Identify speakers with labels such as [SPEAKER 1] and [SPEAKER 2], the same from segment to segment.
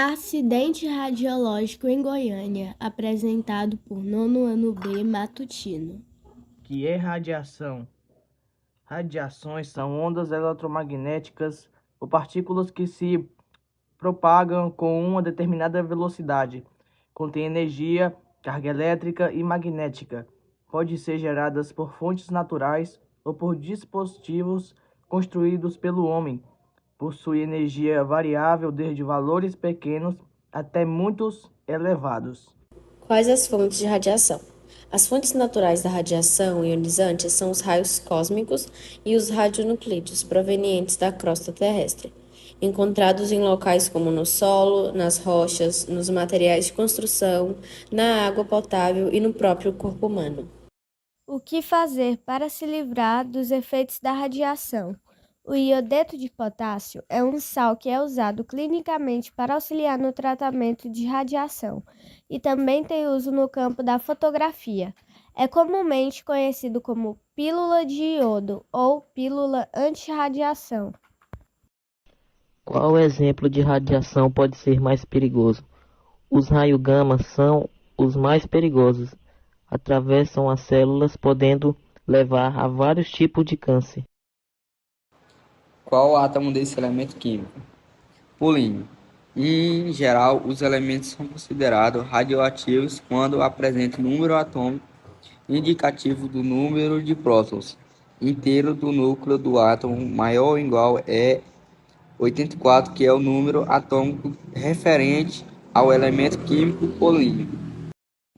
[SPEAKER 1] Acidente radiológico em Goiânia, apresentado por nono ano B matutino.
[SPEAKER 2] Que é radiação? Radiações são ondas eletromagnéticas ou partículas que se propagam com uma determinada velocidade. Contém energia, carga elétrica e magnética. Podem ser geradas por fontes naturais ou por dispositivos construídos pelo homem. Possui energia variável desde valores pequenos até muitos elevados.
[SPEAKER 3] Quais as fontes de radiação? As fontes naturais da radiação ionizante são os raios cósmicos e os radionuclídeos provenientes da crosta terrestre, encontrados em locais como no solo, nas rochas, nos materiais de construção, na água potável e no próprio corpo humano.
[SPEAKER 1] O que fazer para se livrar dos efeitos da radiação? O iodeto de potássio é um sal que é usado clinicamente para auxiliar no tratamento de radiação e também tem uso no campo da fotografia. É comumente conhecido como pílula de iodo ou pílula anti-radiação.
[SPEAKER 4] Qual exemplo de radiação pode ser mais perigoso? Os raios gama são os mais perigosos. Atravessam as células, podendo levar a vários tipos de câncer.
[SPEAKER 5] Qual o átomo desse elemento químico? Polínio. Em geral, os elementos são considerados radioativos quando apresentam número atômico indicativo do número de prótons inteiro do núcleo do átomo maior ou igual a 84, que é o número atômico referente ao elemento químico polínio.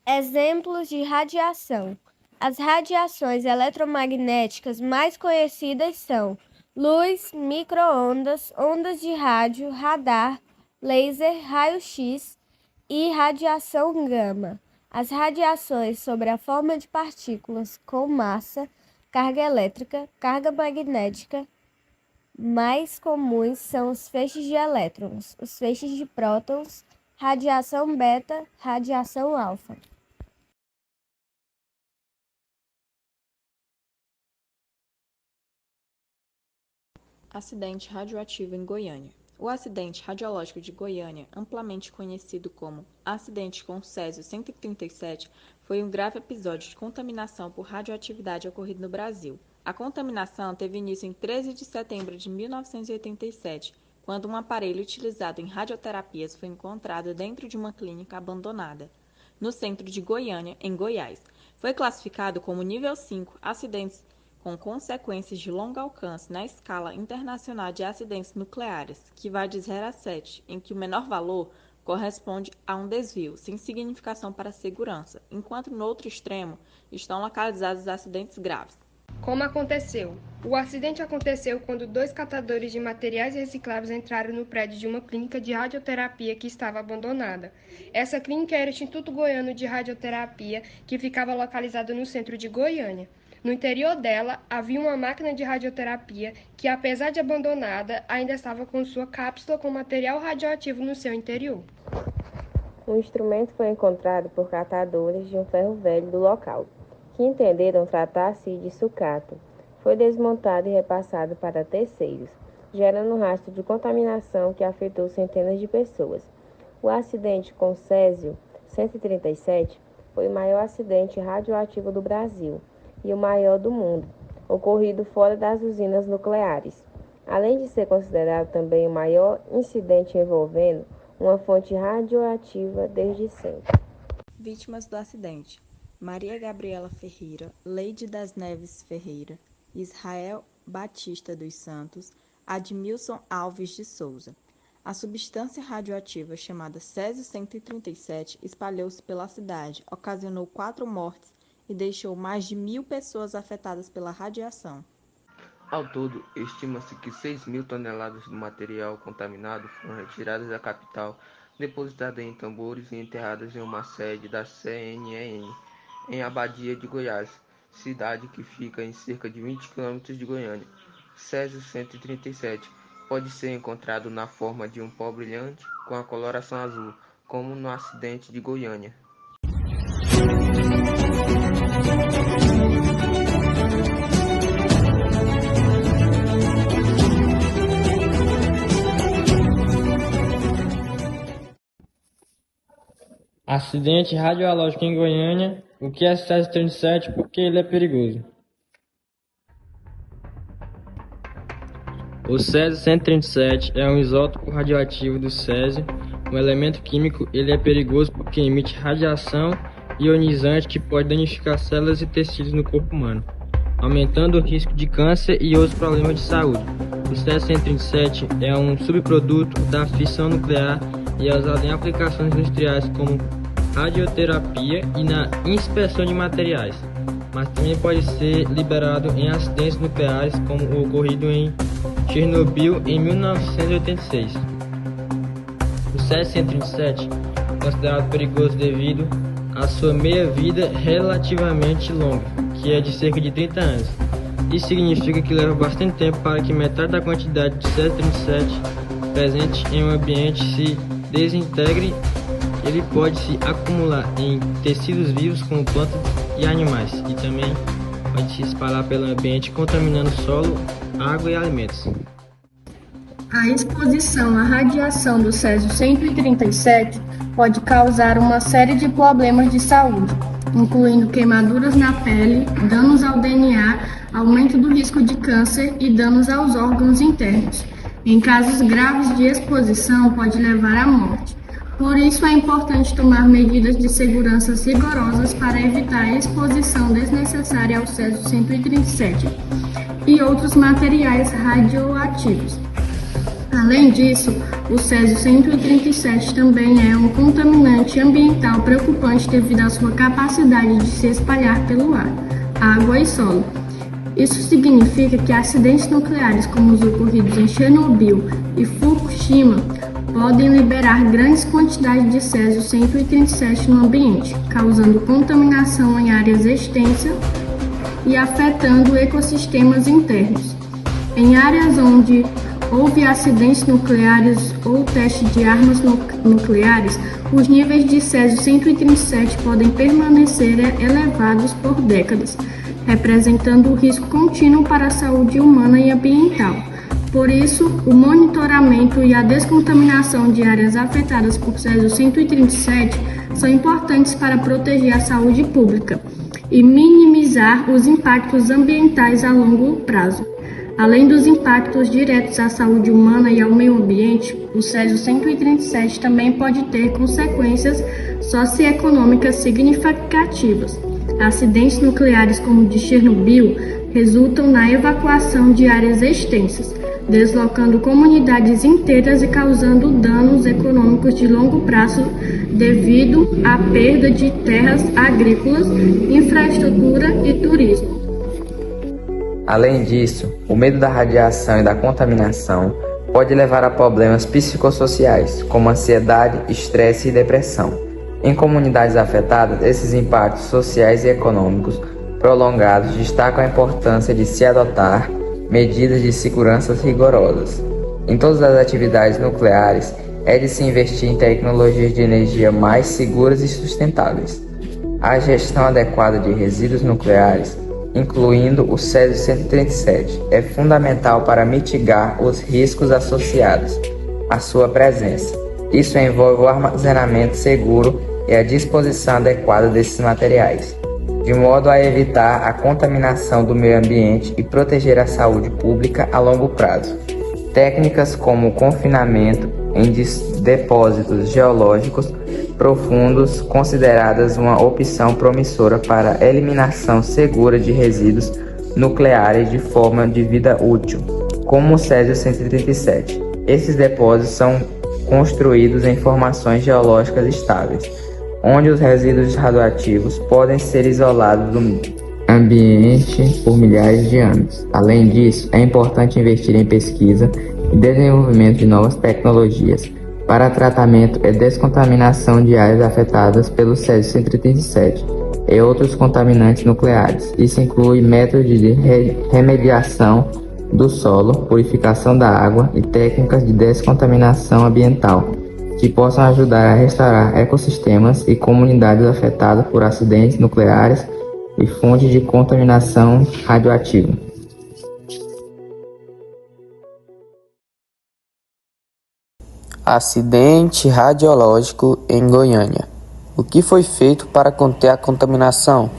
[SPEAKER 1] Exemplos de radiação. As radiações eletromagnéticas mais conhecidas são luz, micro-ondas, ondas de rádio, radar, laser, raio-x e radiação gama. As radiações sobre a forma de partículas com massa, carga elétrica, carga magnética mais comuns são os feixes de elétrons, os feixes de prótons, radiação beta, radiação alfa.
[SPEAKER 6] Acidente radioativo em Goiânia. O acidente radiológico de Goiânia, amplamente conhecido como acidente com Césio-137, foi um grave episódio de contaminação por radioatividade ocorrido no Brasil. A contaminação teve início em 13 de setembro de 1987, quando um aparelho utilizado em radioterapias foi encontrado dentro de uma clínica abandonada, no centro de Goiânia, em Goiás. Foi classificado como nível 5 acidentes com consequências de longo alcance na escala internacional de acidentes nucleares, que vai de 0 a 7, em que o menor valor corresponde a um desvio, sem significação para a segurança, enquanto no outro extremo estão localizados os acidentes graves.
[SPEAKER 7] Como aconteceu? O acidente aconteceu quando 2 catadores de materiais recicláveis entraram no prédio de uma clínica de radioterapia que estava abandonada. Essa clínica era o Instituto Goiano de Radioterapia, que ficava localizado no centro de Goiânia. No interior dela, havia uma máquina de radioterapia que, apesar de abandonada, ainda estava com sua cápsula com material radioativo no seu interior.
[SPEAKER 8] O instrumento foi encontrado por catadores de um ferro velho do local, que entenderam tratar-se de sucata. Foi desmontado e repassado para terceiros, gerando um rastro de contaminação que afetou centenas de pessoas. O acidente com Césio-137 foi o maior acidente radioativo do Brasil e o maior do mundo, ocorrido fora das usinas nucleares, além de ser considerado também o maior incidente envolvendo uma fonte radioativa desde sempre.
[SPEAKER 6] Vítimas do acidente: Maria Gabriela Ferreira, Leide das Neves Ferreira, Israel Batista dos Santos, Admilson Alves de Souza. A substância radioativa chamada Césio-137 espalhou-se pela cidade, ocasionou 4 mortes e deixou mais de 1.000 pessoas afetadas pela radiação.
[SPEAKER 9] Ao todo, estima-se que 6.000 toneladas do material contaminado foram retiradas da capital, depositadas em tambores e enterradas em uma sede da CNN, em Abadia de Goiás, cidade que fica em cerca de 20 quilômetros de Goiânia. Césio-137 pode ser encontrado na forma de um pó brilhante com a coloração azul, como no acidente de Goiânia.
[SPEAKER 10] Acidente radiológico em Goiânia. O que é Césio 37? Por que ele é perigoso? O Césio 137 é um isótopo radioativo do césio. Um elemento químico, ele é perigoso porque emite radiação ionizante que pode danificar células e tecidos no corpo humano, aumentando o risco de câncer e outros problemas de saúde. O Césio 137 é um subproduto da fissão nuclear e é usado em aplicações industriais como radioterapia e na inspeção de materiais, mas também pode ser liberado em acidentes nucleares, como o ocorrido em Chernobyl em 1986. O Césio 137 é considerado perigoso devido à sua meia-vida relativamente longa, que é de cerca de 30 anos. Isso significa que leva bastante tempo para que metade da quantidade de Césio 37 presente em um ambiente se desintegre. Ele pode se acumular em tecidos vivos como plantas e animais, e também pode se espalhar pelo ambiente contaminando solo, água e alimentos.
[SPEAKER 11] A exposição à radiação do Césio 137 pode causar uma série de problemas de saúde, incluindo queimaduras na pele, danos ao DNA, aumento do risco de câncer e danos aos órgãos internos. Em casos graves de exposição, pode levar à morte. Por isso, é importante tomar medidas de segurança rigorosas para evitar a exposição desnecessária ao Césio 137 e outros materiais radioativos. Além disso, o Césio 137 também é um contaminante ambiental preocupante devido à sua capacidade de se espalhar pelo ar, água e solo. Isso significa que acidentes nucleares como os ocorridos em Chernobyl e Fukushima podem liberar grandes quantidades de Césio 137 no ambiente, causando contaminação em áreas extensas e afetando ecossistemas internos. Em áreas onde houve acidentes nucleares ou teste de armas nucleares, os níveis de Césio 137 podem permanecer elevados por décadas, representando um risco contínuo para a saúde humana e ambiental. Por isso, o monitoramento e a descontaminação de áreas afetadas por Césio 137 são importantes para proteger a saúde pública e minimizar os impactos ambientais a longo prazo. Além dos impactos diretos à saúde humana e ao meio ambiente, o Césio 137 também pode ter consequências socioeconômicas significativas. Acidentes nucleares como o de Chernobyl resultam na evacuação de áreas extensas, deslocando comunidades inteiras e causando danos econômicos de longo prazo devido à perda de terras agrícolas, infraestrutura e turismo.
[SPEAKER 5] Além disso, o medo da radiação e da contaminação pode levar a problemas psicossociais, como ansiedade, estresse e depressão. Em comunidades afetadas, esses impactos sociais e econômicos prolongados destacam a importância de se adotar medidas de segurança rigorosas. Em todas as atividades nucleares, é de se investir em tecnologias de energia mais seguras e sustentáveis. A gestão adequada de resíduos nucleares, incluindo o Césio 137, é fundamental para mitigar os riscos associados à sua presença. Isso envolve o armazenamento seguro e a disposição adequada desses materiais, de modo a evitar a contaminação do meio ambiente e proteger a saúde pública a longo prazo. Técnicas como o confinamento em depósitos geológicos profundos, consideradas uma opção promissora para a eliminação segura de resíduos nucleares de forma de vida útil, como o Césio 137. Esses depósitos são construídos em formações geológicas estáveis, onde os resíduos radioativos podem ser isolados do ambiente por milhares de anos. Além disso, é importante investir em pesquisa e desenvolvimento de novas tecnologias para tratamento e descontaminação de áreas afetadas pelo Césio 137 e outros contaminantes nucleares. Isso inclui métodos de remediação do solo, purificação da água e técnicas de descontaminação ambiental, que possam ajudar a restaurar ecossistemas e comunidades afetadas por acidentes nucleares e fontes de contaminação radioativa. Acidente radiológico em Goiânia. O que foi feito para conter a contaminação?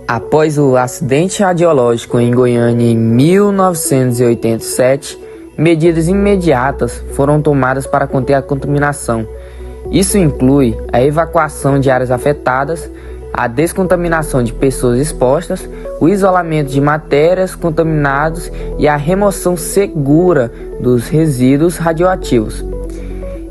[SPEAKER 5] Após o acidente radiológico em Goiânia em 1987, medidas imediatas foram tomadas para conter a contaminação. Isso inclui a evacuação de áreas afetadas, a descontaminação de pessoas expostas, o isolamento de matérias contaminadas e a remoção segura dos resíduos radioativos.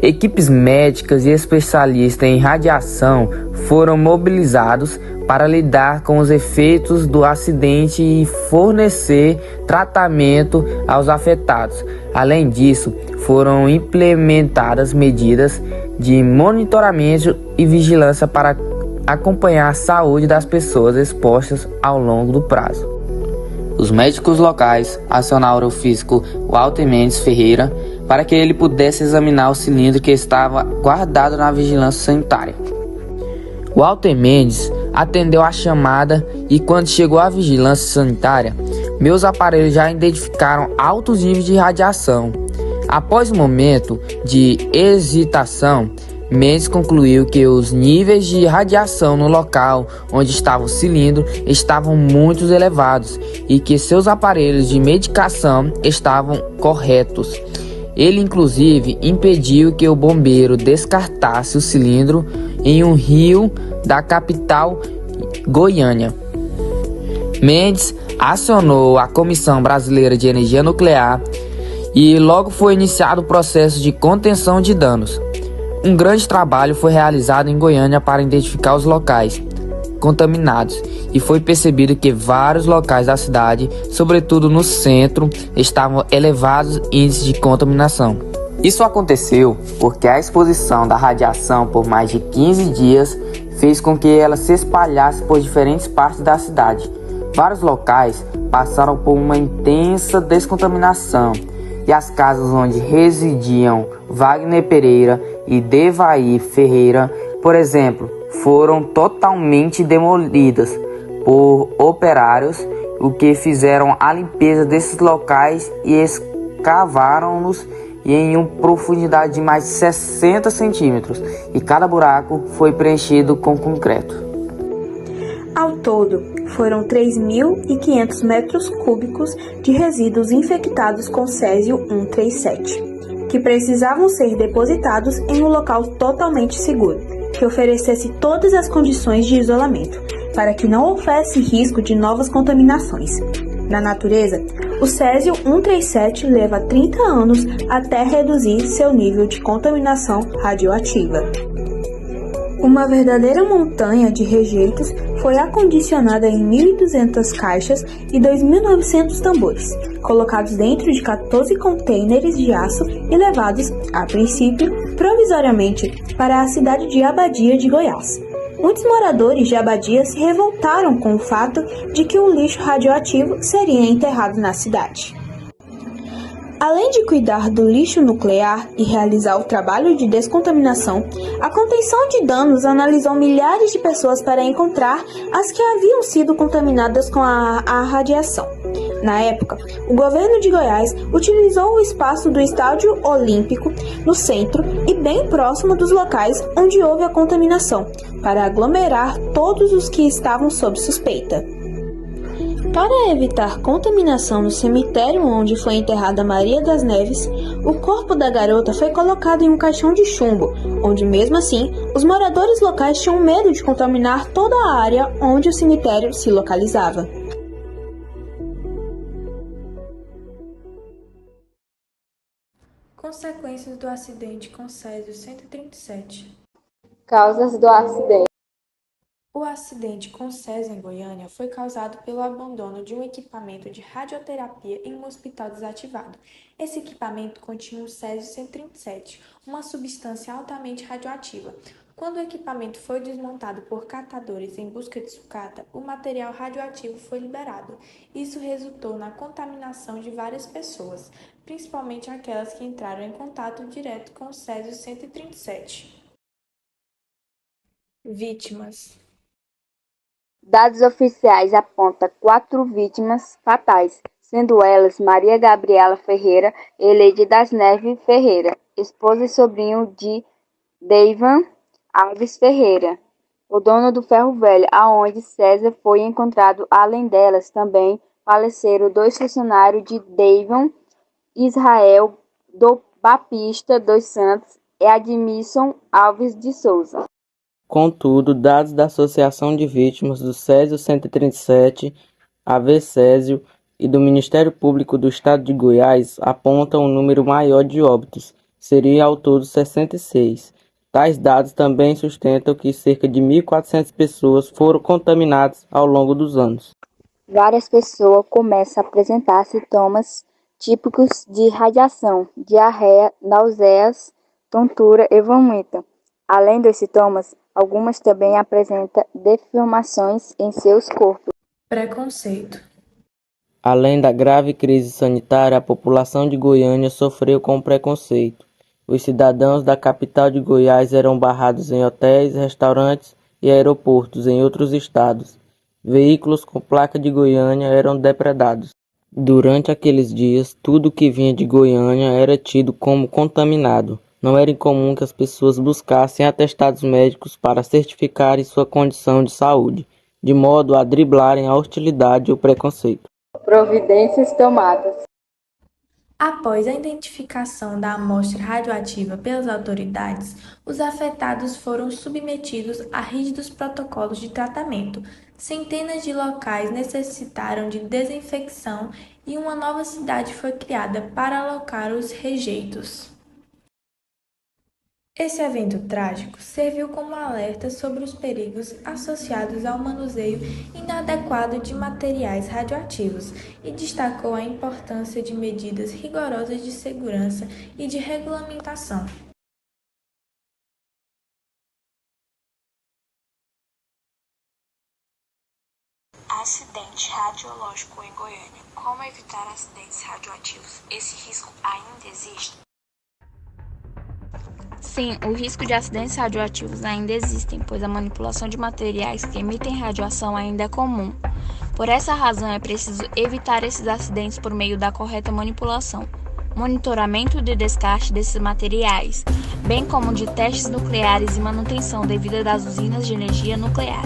[SPEAKER 5] Equipes médicas e especialistas em radiação foram mobilizados para lidar com os efeitos do acidente e fornecer tratamento aos afetados. Além disso, foram implementadas medidas de monitoramento e vigilância para acompanhar a saúde das pessoas expostas ao longo do prazo. Os médicos locais acionaram o físico Walter Mendes Ferreira para que ele pudesse examinar o cilindro que estava guardado na vigilância sanitária. Walter Mendes atendeu a chamada e, quando chegou à vigilância sanitária, meus aparelhos já identificaram altos níveis de radiação. Após um momento de hesitação, Mendes concluiu que os níveis de radiação no local onde estava o cilindro estavam muito elevados e que seus aparelhos de medicação estavam corretos. Ele, inclusive, impediu que o bombeiro descartasse o cilindro em um rio da capital Goiânia. Mendes acionou a Comissão Brasileira de Energia Nuclear e logo foi iniciado o processo de contenção de danos. Um grande trabalho foi realizado em Goiânia para identificar os locais contaminados e foi percebido que vários locais da cidade, sobretudo no centro, estavam elevados índices de contaminação. Isso aconteceu porque a exposição da radiação por mais de 15 dias fez com que ela se espalhasse por diferentes partes da cidade. Vários locais passaram por uma intensa descontaminação e as casas onde residiam Wagner Pereira e Devair Ferreira, por exemplo, foram totalmente demolidas por operários, o que fizeram a limpeza desses locais e escavaram-nos em uma profundidade de mais de 60 centímetros, e cada buraco foi preenchido com concreto.
[SPEAKER 12] Ao todo, foram 3.500 metros cúbicos de resíduos infectados com césio-137, que precisavam ser depositados em um local totalmente seguro, que oferecesse todas as condições de isolamento, para que não houvesse risco de novas contaminações. Na natureza, o césio-137 leva 30 anos até reduzir seu nível de contaminação radioativa. Uma verdadeira montanha de rejeitos foi acondicionada em 1.200 caixas e 2.900 tambores, colocados dentro de 14 contêineres de aço e levados, a princípio, provisoriamente para a cidade de Abadia de Goiás. Muitos moradores de Abadia se revoltaram com o fato de que o lixo radioativo seria enterrado na cidade. Além de cuidar do lixo nuclear e realizar o trabalho de descontaminação, a contenção de danos analisou milhares de pessoas para encontrar as que haviam sido contaminadas com a radiação. Na época, o governo de Goiás utilizou o espaço do Estádio Olímpico, no centro e bem próximo dos locais onde houve a contaminação, para aglomerar todos os que estavam sob suspeita. Para evitar contaminação no cemitério onde foi enterrada Maria das Neves, o corpo da garota foi colocado em um caixão de chumbo, onde mesmo assim, os moradores locais tinham medo de contaminar toda a área onde o cemitério se localizava.
[SPEAKER 6] Consequências do acidente com Césio-137.
[SPEAKER 8] Causas do acidente.
[SPEAKER 6] O acidente com Césio em Goiânia foi causado pelo abandono de um equipamento de radioterapia em um hospital desativado. Esse equipamento continha o Césio-137, uma substância altamente radioativa. Quando o equipamento foi desmontado por catadores em busca de sucata, o material radioativo foi liberado. Isso resultou na contaminação de várias pessoas, principalmente aquelas que entraram em contato direto com o Césio-137. Vítimas.
[SPEAKER 13] Dados oficiais apontam 4 vítimas fatais, sendo elas Maria Gabriela Ferreira e Leide das Neves Ferreira, esposa e sobrinho de Deivan Alves Ferreira, o dono do ferro velho, aonde César foi encontrado. Além delas, também faleceram 2 funcionários de Deivan, Israel do Baptista dos Santos e Admilson Alves de Souza.
[SPEAKER 4] Contudo, dados da Associação de Vítimas do Césio 137, AV Césio, e do Ministério Público do Estado de Goiás apontam um número maior de óbitos, seria ao todo 66. Tais dados também sustentam que cerca de 1.400 pessoas foram contaminadas ao longo dos anos.
[SPEAKER 13] Várias pessoas começam a apresentar sintomas típicos de radiação, diarreia, náuseas, tontura e vômito. Além dos sintomas, algumas também apresentam deformações em seus corpos.
[SPEAKER 11] Preconceito.
[SPEAKER 4] Além da grave crise sanitária, a população de Goiânia sofreu com preconceito. Os cidadãos da capital de Goiás eram barrados em hotéis, restaurantes e aeroportos em outros estados. Veículos com placa de Goiânia eram depredados. Durante aqueles dias, tudo que vinha de Goiânia era tido como contaminado. Não era incomum que as pessoas buscassem atestados médicos para certificarem sua condição de saúde, de modo a driblarem a hostilidade e o preconceito.
[SPEAKER 13] Providências tomadas.
[SPEAKER 11] Após a identificação da amostra radioativa pelas autoridades, os afetados foram submetidos a rígidos protocolos de tratamento. Centenas de locais necessitaram de desinfecção e uma nova cidade foi criada para alocar os rejeitos. Esse evento trágico serviu como alerta sobre os perigos associados ao manuseio inadequado de materiais radioativos e destacou a importância de medidas rigorosas de segurança e de regulamentação.
[SPEAKER 14] Acidente radiológico em Goiânia. Como evitar acidentes radioativos? Esse risco ainda existe?
[SPEAKER 6] Sim, o risco de acidentes radioativos ainda existem, pois a manipulação de materiais que emitem radiação ainda é comum. Por essa razão, é preciso evitar esses acidentes por meio da correta manipulação, monitoramento de descarte desses materiais, bem como de testes nucleares e manutenção devida das usinas de energia nuclear.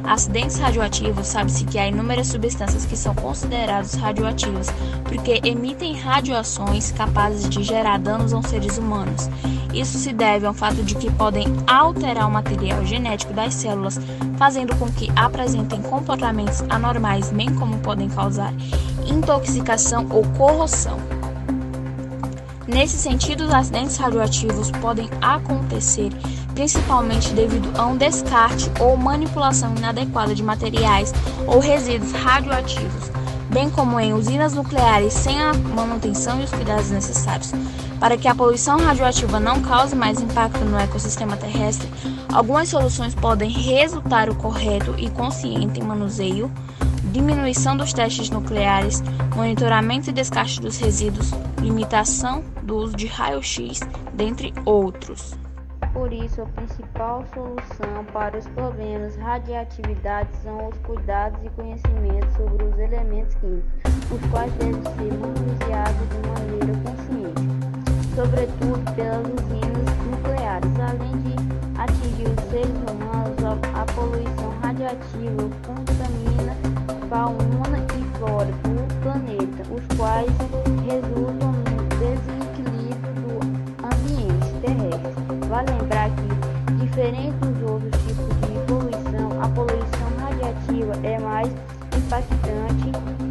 [SPEAKER 6] Acidentes radioativos, sabe-se que há inúmeras substâncias que são consideradas radioativas porque emitem radiações capazes de gerar danos aos seres humanos. Isso se deve ao fato de que podem alterar o material genético das células, fazendo com que apresentem comportamentos anormais, bem como podem causar intoxicação ou corrosão. Nesse sentido, os acidentes radioativos podem acontecer principalmente devido a um descarte ou manipulação inadequada de materiais ou resíduos radioativos, bem como em usinas nucleares sem a manutenção e os cuidados necessários. Para que a poluição radioativa não cause mais impacto no ecossistema terrestre, algumas soluções podem resultar o correto e consciente manuseio, diminuição dos testes nucleares, monitoramento e descarte dos resíduos, limitação do uso de raio-x, dentre outros.
[SPEAKER 8] Por isso, a principal solução para os problemas radioatividade são os cuidados e conhecimentos sobre os elementos químicos, os quais devem ser manuseados de maneira consciente, sobretudo pelas usinas nucleares. Além de atingir os seres humanos, a poluição radioativa contamina fauna e flora do planeta, os quais resultam no desequilíbrio do ambiente terrestre. Vale lembrar que, diferente dos outros tipos de poluição, a poluição radiativa é mais impactante